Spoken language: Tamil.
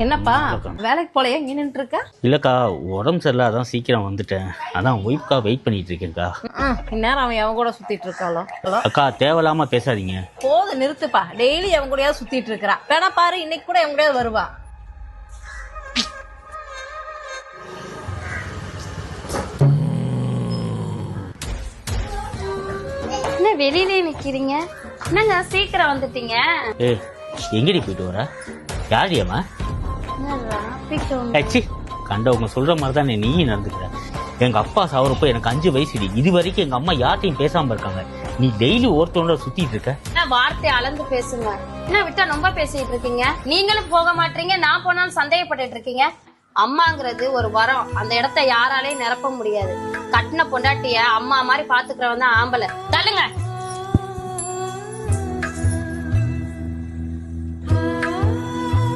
என்னப்பா வேலைக்கு போலையா இங்க நின்று இருக்க? இல்லக்கா உடம்பு சரியில்லை, அதான் சீக்கிரம் வந்துட்டேன். அதான் ஒய்ஃப்கா வெயிட் பண்ணிட்டு இருக்கேன்க்கா. இந்நேரம் அவன் அவன் கூட சுத்திட்டு இருக்காளோ? அக்கா தேவையில்லாம பேசாதீங்க. போது நிறுத்துப்பா. டெய்லி அவன் கூடயாவது சுத்திட்டு இருக்கிறா. வேணா பாரு, இன்னைக்கு கூட அவன் கூடயாவது வருவா. என்ன வெளியிலே நிக்கிறீங்க? என்னங்க சீக்கிரம் வந்துட்டீங்க? ஏய் எங்கடி போயிட்டு வர? யாரியாமா? கண்டவங்க சொல்ற மாதிரி தான் நீயும் நடந்துக்கிற. எங்க அப்பா சாவரப்போ எனக்கு 5 வயசுடி. இது வரைக்கும் எங்க அம்மா யார்ட்டையும் பேசாம இருக்காங்க. நீ டெய்லி ஒருத்தவங்கள சுத்திட்டு இருக்க. வார்த்தை அளந்து பேசுங்க. என்ன விட்டா ரொம்ப பேசிட்டு இருக்கீங்க? நீங்களும் போக மாட்டீங்க, நான் போனாலும் சந்தேகப்பட்டு இருக்கீங்க. அம்மாங்கிறது ஒரு வரம், அந்த இடத்த யாராலையும் நிரப்ப முடியாது. கட்டின பொண்டாட்டிய அம்மா மாதிரி பாத்துக்கிறவன் தான் ஆம்பளை. தள்ளுங்க.